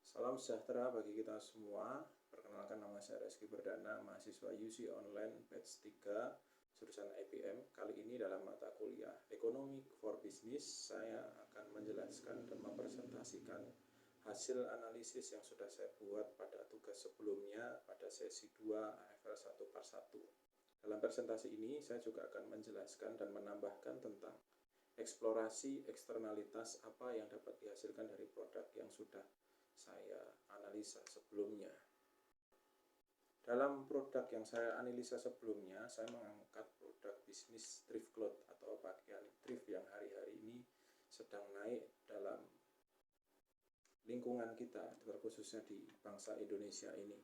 Salam sejahtera bagi kita semua. Perkenalkan, nama saya Reski Perdana, mahasiswa UC Online Batch 3, jurusan IPM. Kali ini dalam mata kuliah Economic for Business, saya akan menjelaskan dan mempresentasikan hasil analisis yang sudah saya buat pada tugas sebelumnya pada sesi 2 AFL 1 par 1. Dalam presentasi ini, saya juga akan menjelaskan dan menambahkan tentang eksplorasi eksternalitas apa yang dapat dihasilkan dari produk yang sudah saya analisa sebelumnya. Dalam produk yang saya analisa sebelumnya, saya mengangkat produk bisnis thrift cloth atau pakaian thrift yang hari-hari ini sedang naik dalam lingkungan kita, terkhususnya di bangsa Indonesia ini.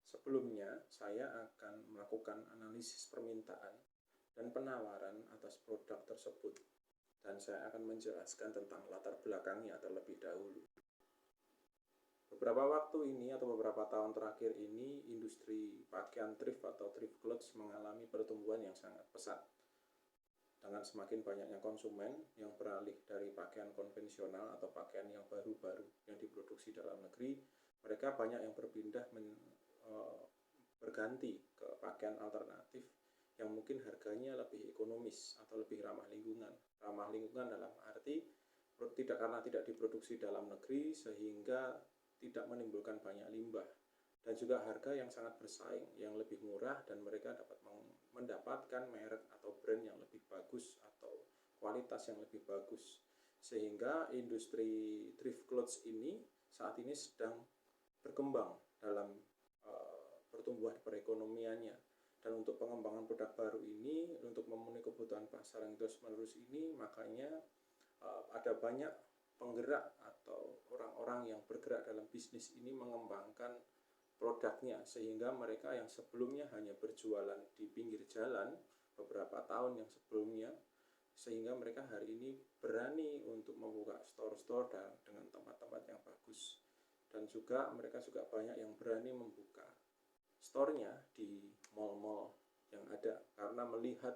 Sebelumnya, saya akan melakukan analisis permintaan dan penawaran atas produk tersebut, dan saya akan menjelaskan tentang latar belakangnya terlebih dahulu. Beberapa waktu ini atau beberapa tahun terakhir ini, industri pakaian thrift atau thrift clothes mengalami pertumbuhan yang sangat pesat. Dengan semakin banyaknya konsumen yang beralih dari pakaian konvensional atau pakaian yang baru-baru yang diproduksi dalam negeri, mereka banyak yang berpindah berganti ke pakaian alternatif yang mungkin harganya lebih ekonomis atau lebih ramah lingkungan. Ramah lingkungan dalam arti karena tidak diproduksi dalam negeri sehingga tidak menimbulkan banyak limbah, dan juga harga yang sangat bersaing, yang lebih murah, dan mereka dapat mendapatkan merek atau brand yang lebih bagus atau kualitas yang lebih bagus. Sehingga industri thrift clothes ini saat ini sedang berkembang dalam pertumbuhan perekonomiannya. Dan untuk pengembangan produk baru ini, untuk memenuhi kebutuhan pasar yang terus-menerus ini, makanya ada banyak penggerak atau orang-orang yang bergerak dalam bisnis ini mengembangkan produknya, sehingga mereka yang sebelumnya hanya berjualan di pinggir jalan beberapa tahun yang sebelumnya, sehingga mereka hari ini berani untuk membuka store-store dengan tempat-tempat yang bagus. Dan juga mereka juga banyak yang berani membuka store-nya di mall-mall yang ada, karena melihat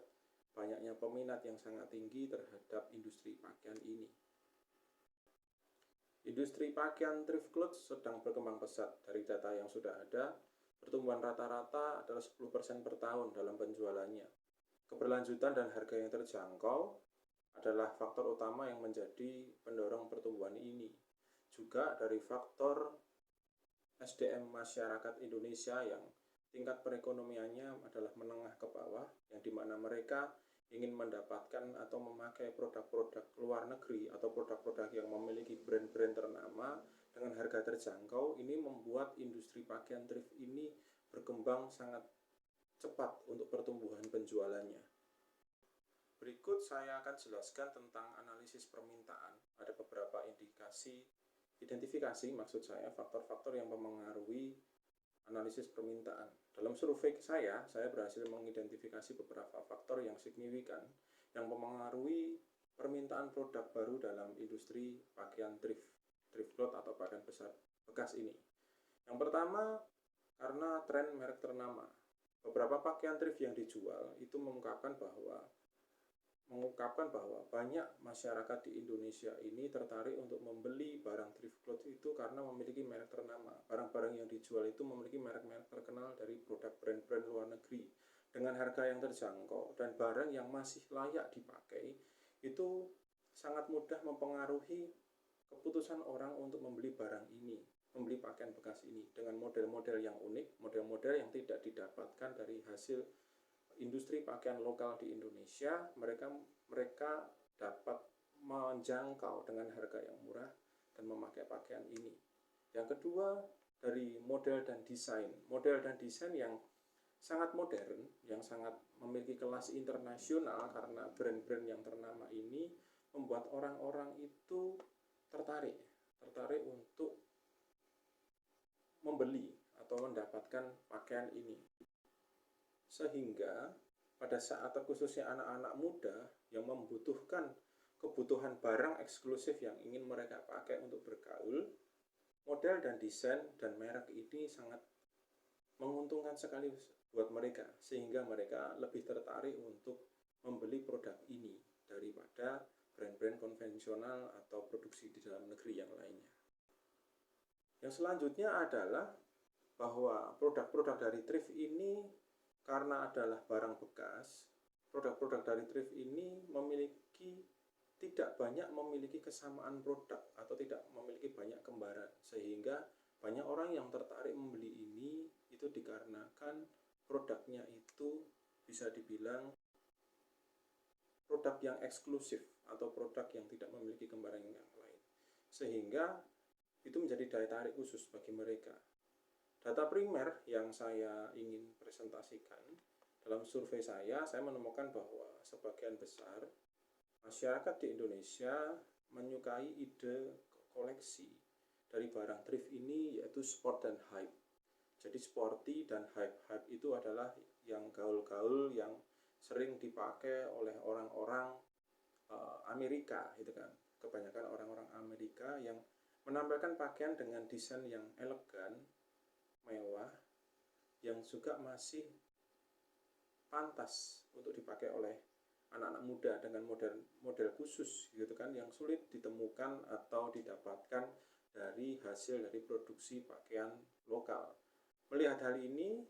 banyaknya peminat yang sangat tinggi terhadap industri pakaian ini. Industri pakaian thrift clothes sedang berkembang pesat. Dari data yang sudah ada, pertumbuhan rata-rata adalah 10% per tahun dalam penjualannya. Keberlanjutan dan harga yang terjangkau adalah faktor utama yang menjadi pendorong pertumbuhan ini. Juga dari faktor SDM masyarakat Indonesia yang tingkat perekonomiannya adalah menengah ke bawah, yang dimana mereka ingin mendapatkan atau memakai produk-produk luar negeri atau produk-produk yang memiliki brand-brand ternama dengan harga terjangkau. Ini membuat industri pakaian thrift ini berkembang sangat cepat untuk pertumbuhan penjualannya. Berikut saya akan jelaskan tentang analisis permintaan. Ada beberapa identifikasi maksud saya, faktor-faktor yang mempengaruhi analisis permintaan. Dalam survei saya berhasil mengidentifikasi beberapa faktor yang signifikan yang mempengaruhi permintaan produk baru dalam industri pakaian thrift cloth atau pakaian bekas ini. Yang pertama, karena tren merek ternama. Beberapa pakaian thrift yang dijual itu mengungkapkan bahwa banyak masyarakat di Indonesia ini tertarik untuk membeli barang thrift cloth itu karena memiliki merek ternama. Barang-barang yang dijual itu memiliki merek-merek terkenal dari produk brand-brand luar negeri dengan harga yang terjangkau, dan barang yang masih layak dipakai itu sangat mudah mempengaruhi keputusan orang untuk membeli barang ini, membeli pakaian bekas ini dengan model-model yang unik, model-model yang tidak didapatkan dari hasil industri pakaian lokal di Indonesia. Mereka dapat menjangkau dengan harga yang murah dan memakai pakaian ini. Yang kedua, dari model dan desain. Model dan desain yang sangat modern, yang sangat memiliki kelas internasional, karena brand-brand yang ternama ini membuat orang-orang itu tertarik untuk membeli atau mendapatkan pakaian ini. Sehingga pada saat terkhususnya anak-anak muda yang membutuhkan kebutuhan barang eksklusif yang ingin mereka pakai untuk bergaul, model dan desain dan merek ini sangat menguntungkan sekali buat mereka, sehingga mereka lebih tertarik untuk membeli produk ini daripada brand-brand konvensional atau produksi di dalam negeri yang lainnya. Yang selanjutnya adalah bahwa produk-produk dari thrift ini karena adalah barang bekas, produk-produk dari thrift ini tidak banyak memiliki kesamaan produk atau tidak memiliki banyak kembaran, sehingga banyak orang yang tertarik membeli ini itu dikarenakan produknya itu bisa dibilang produk yang eksklusif atau produk yang tidak memiliki kembaran yang lain, sehingga itu menjadi daya tarik khusus bagi mereka. Data primer yang saya ingin presentasikan, dalam survei saya menemukan bahwa sebagian besar masyarakat di Indonesia menyukai ide koleksi dari barang thrift ini, yaitu sport dan hype. Jadi sporty dan hype. Hype itu adalah yang gaul-gaul yang sering dipakai oleh orang-orang Amerika, gitu kan. Kebanyakan orang-orang Amerika yang menampilkan pakaian dengan desain yang elegan, mewah, yang juga masih pantas untuk dipakai oleh anak-anak muda dengan model khusus, gitu kan, yang sulit ditemukan atau didapatkan dari hasil dari produksi pakaian lokal. Melihat hal ini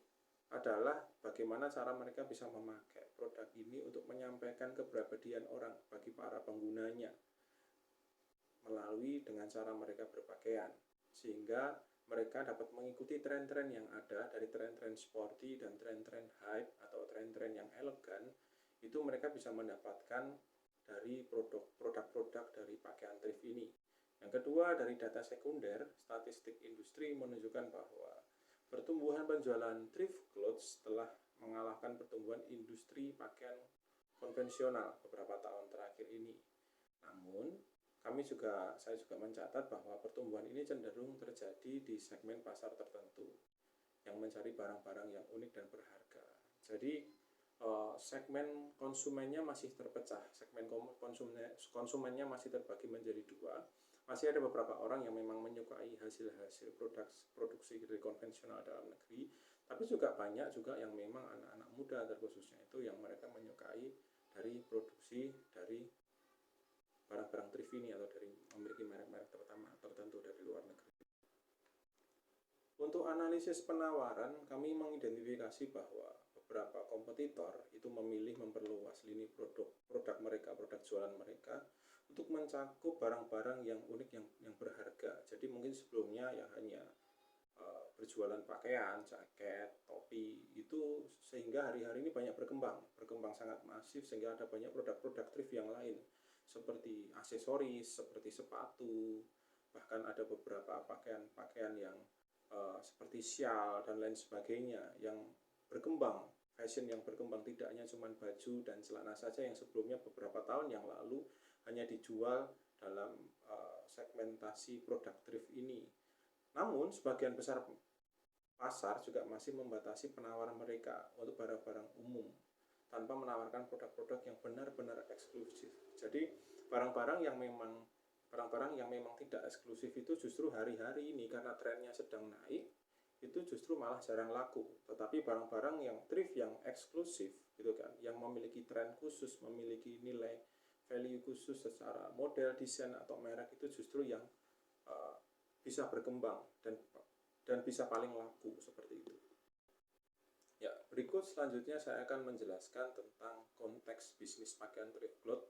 adalah bagaimana cara mereka bisa memakai produk ini untuk menyampaikan kepribadian orang bagi para penggunanya melalui dengan cara mereka berpakaian, sehingga mereka dapat mengikuti tren-tren yang ada, dari tren-tren sporty dan tren-tren hype atau tren-tren yang elegan. Itu mereka bisa mendapatkan dari produk-produk dari pakaian thrift ini. Yang kedua, dari data sekunder, statistik industri menunjukkan bahwa pertumbuhan penjualan thrift clothes telah mengalahkan pertumbuhan industri pakaian konvensional beberapa tahun terakhir ini. Namun, saya juga mencatat bahwa pertumbuhan ini cenderung terjadi di segmen pasar tertentu yang mencari barang-barang yang unik dan berharga. Jadi segmen konsumennya masih terpecah, segmen konsumennya masih terbagi menjadi dua. Masih ada beberapa orang yang memang menyukai hasil-hasil produksi dari konvensional dalam negeri, tapi juga banyak juga yang memang anak-anak muda terkhususnya itu yang mereka menyukai dari produksi dari barang-barang thrift ini atau dari memiliki merek-merek tertentu dari luar negeri. Untuk analisis penawaran, kami mengidentifikasi bahwa beberapa kompetitor itu memilih memperluas lini produk mereka, produk jualan mereka, untuk mencakup barang-barang yang unik, yang berharga. Jadi mungkin sebelumnya ya hanya berjualan pakaian, jaket, topi, itu sehingga hari-hari ini banyak berkembang sangat masif, sehingga ada banyak produk-produk thrift yang lain, seperti aksesoris, seperti sepatu, bahkan ada beberapa pakaian yang seperti syal dan lain sebagainya yang berkembang, fashion yang berkembang, tidak hanya cuma baju dan celana saja yang sebelumnya beberapa tahun yang lalu hanya dijual dalam segmentasi produk thrift ini. Namun sebagian besar pasar juga masih membatasi penawaran mereka untuk barang-barang umum tanpa menawarkan produk-produk yang benar-benar eksklusif. Jadi barang-barang yang memang tidak eksklusif itu justru hari-hari ini karena trennya sedang naik, itu justru malah jarang laku. Tetapi barang-barang yang thrift yang eksklusif gitu kan, yang memiliki tren khusus, memiliki nilai value khusus secara model, desain atau merek, itu justru yang bisa berkembang dan bisa paling laku, seperti itu. Ya, berikut selanjutnya saya akan menjelaskan tentang konteks bisnis pakaian thrift cloth.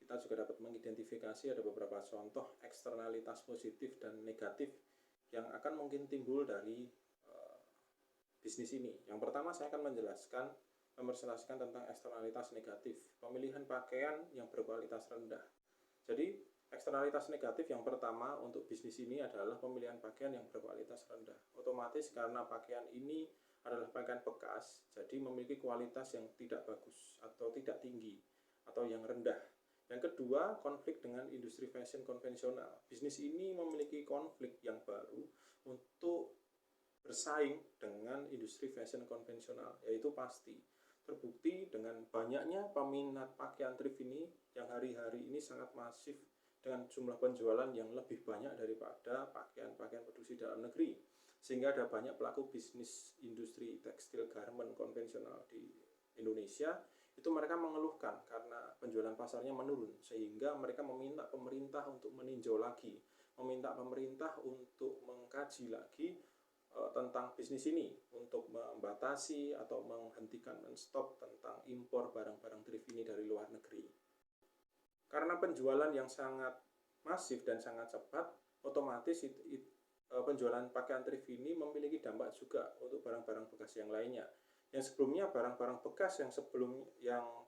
Kita juga dapat mengidentifikasi ada beberapa contoh eksternalitas positif dan negatif yang akan mungkin timbul dari bisnis ini. Yang pertama, saya akan mempresentasikan tentang eksternalitas negatif, pemilihan pakaian yang berkualitas rendah. Jadi eksternalitas negatif yang pertama untuk bisnis ini adalah pemilihan pakaian yang berkualitas rendah. Otomatis karena pakaian ini adalah pakaian bekas, jadi memiliki kualitas yang tidak bagus atau tidak tinggi atau yang rendah. Yang kedua, konflik dengan industri fashion konvensional. Bisnis ini memiliki konflik yang baru untuk bersaing dengan industri fashion konvensional, yaitu pasti terbukti dengan banyaknya peminat pakaian thrift ini yang hari-hari ini sangat masif dengan jumlah penjualan yang lebih banyak daripada pakaian-pakaian produksi dalam negeri, sehingga ada banyak pelaku bisnis industri tekstil garment konvensional di Indonesia itu mereka mengeluhkan karena penjualan pasarnya menurun, sehingga mereka meminta pemerintah untuk meninjau lagi, meminta pemerintah untuk mengkaji lagi tentang bisnis ini untuk membatasi atau menghentikan menstop tentang impor barang-barang thrift ini dari luar negeri. Karena penjualan yang sangat masif dan sangat cepat, otomatis penjualan pakaian thrift ini memiliki dampak juga untuk barang-barang bekas yang lainnya. Yang sebelumnya barang-barang bekas yang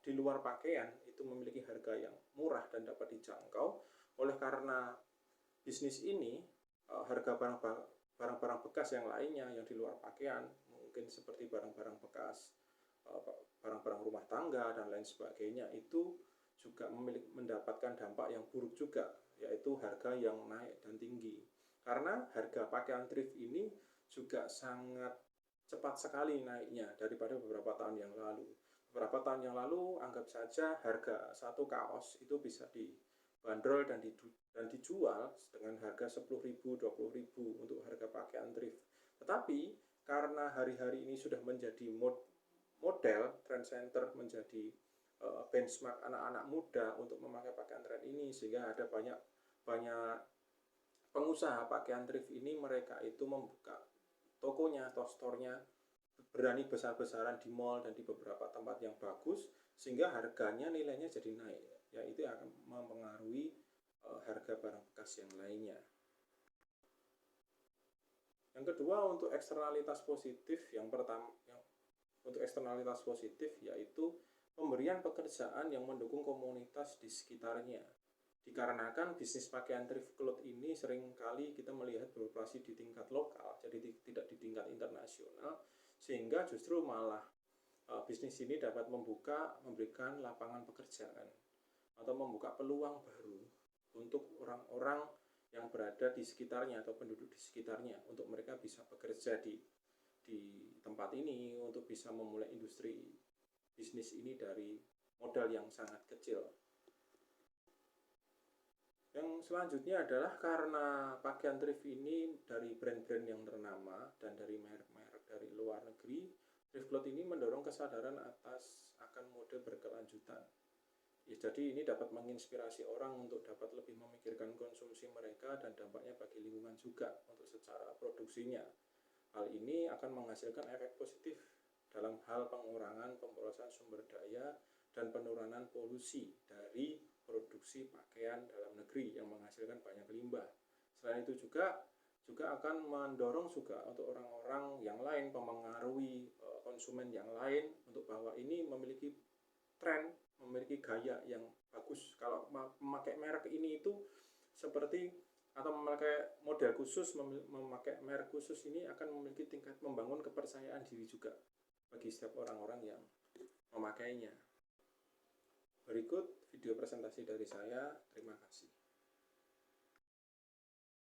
di luar pakaian itu memiliki harga yang murah dan dapat dijangkau. Oleh karena bisnis ini, harga barang-barang bekas yang lainnya yang di luar pakaian, mungkin seperti barang-barang bekas, barang-barang rumah tangga dan lain sebagainya, itu juga mendapatkan dampak yang buruk juga, yaitu harga yang naik dan tinggi. Karena harga pakaian thrift ini juga sangat cepat sekali naiknya daripada beberapa tahun yang lalu. Beberapa tahun yang lalu, anggap saja harga satu kaos itu bisa dibanderol dan dijual dengan harga 10.000, 20.000 untuk harga pakaian thrift. Tetapi karena hari-hari ini sudah menjadi model, trend center, menjadi benchmark anak-anak muda untuk memakai pakaian tren ini, sehingga ada banyak pengusaha pakaian thrift ini, mereka itu membuka tokonya atau store-nya berani besar-besaran di mall dan di beberapa tempat yang bagus, sehingga harganya, nilainya jadi naik, ya itu akan mempengaruhi harga barang bekas yang lainnya. Yang kedua, untuk eksternalitas positif, untuk eksternalitas positif yaitu pemberian pekerjaan yang mendukung komunitas di sekitarnya. Dikarenakan bisnis pakaian thrift cloth ini seringkali kita melihat beroperasi di tingkat lokal, jadi tidak di tingkat internasional, sehingga justru malah bisnis ini dapat memberikan lapangan pekerjaan atau membuka peluang baru untuk orang-orang yang berada di sekitarnya atau penduduk di sekitarnya, untuk mereka bisa bekerja di tempat ini, untuk bisa memulai industri bisnis ini dari modal yang sangat kecil. Yang selanjutnya adalah karena pakaian thrift ini dari brand-brand yang ternama dan dari merek-merek dari luar negeri, thrift cloth ini mendorong kesadaran akan mode berkelanjutan. Ya, jadi ini dapat menginspirasi orang untuk dapat lebih memikirkan konsumsi mereka dan dampaknya bagi lingkungan juga untuk secara produksinya. Hal ini akan menghasilkan efek positif dalam hal pengurangan pemborosan sumber daya dan penurunan polusi dari produksi pakaian dalam negeri yang menghasilkan banyak limbah. Selain itu juga akan mendorong juga untuk orang-orang yang lain, mempengaruhi konsumen yang lain untuk bahwa ini memiliki tren, memiliki gaya yang bagus. Kalau memakai merek ini itu seperti, atau memakai model khusus, memakai merek khusus ini akan memiliki tingkat membangun kepercayaan diri juga bagi setiap orang-orang yang memakainya. Berikut video presentasi dari saya. Terima kasih.